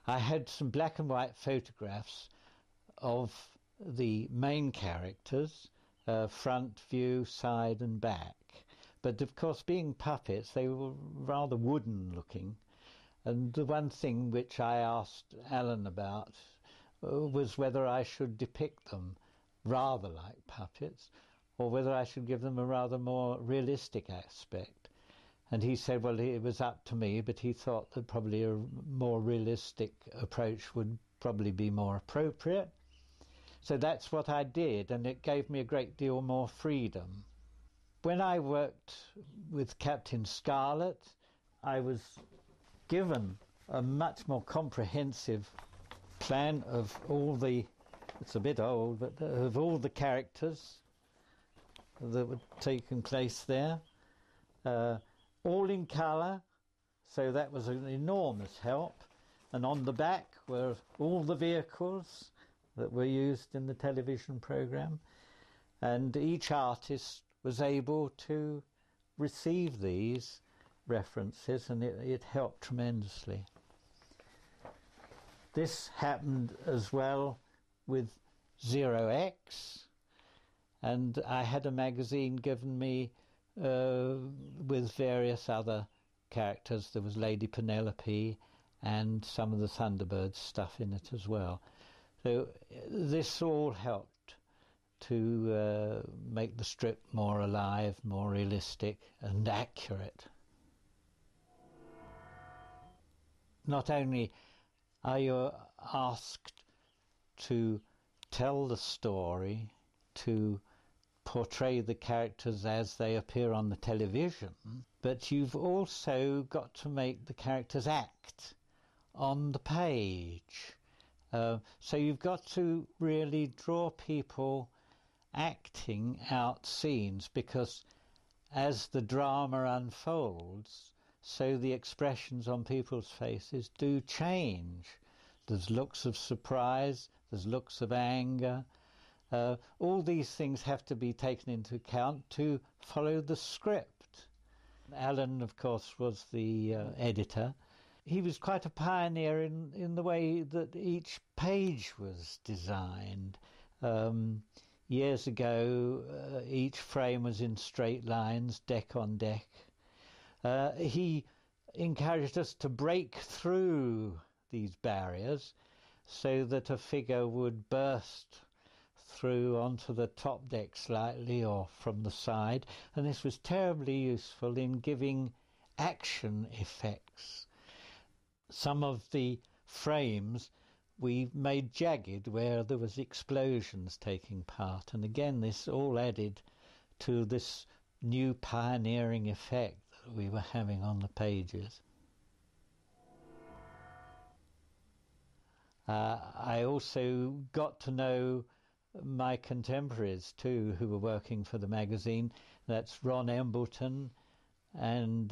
I had some black and white photographs of the main characters, front view, side and back. But of course, being puppets, they were rather wooden looking. And the one thing which I asked Alan about was whether I should depict them rather like puppets, or whether I should give them a rather more realistic aspect. And he said, well, it was up to me, but he thought that probably a more realistic approach would probably be more appropriate. So that's what I did, and it gave me a great deal more freedom. When I worked with Captain Scarlet, I was given a much more comprehensive plan of all the, it's a bit old, but of all the characters that were taking place there. All in colour, so that was an enormous help. And on the back were all the vehicles that were used in the television programme. And each artist was able to receive these references, and it helped tremendously. This happened as well with 0X, and I had a magazine given me with various other characters. There was Lady Penelope and some of the Thunderbird stuff in it as well. So this all helped to make the strip more alive, more realistic and accurate. Not only are you asked to tell the story, to portray the characters as they appear on the television, but you've also got to make the characters act on the page. So you've got to really draw people acting out scenes, because as the drama unfolds, so the expressions on people's faces do change. There's looks of surprise, there's looks of anger. All these things have to be taken into account to follow the script. Alan, of course, was the editor. He was quite a pioneer in the way that each page was designed. Years ago, each frame was in straight lines, deck on deck. He encouraged us to break through these barriers so that a figure would burst through onto the top deck slightly or from the side, and this was terribly useful in giving action effects. Some of the frames we made jagged where there was explosions taking part, and again this all added to this new pioneering effect that we were having on the pages. I also got to know my contemporaries too, who were working for the magazine. That's Ron Embleton and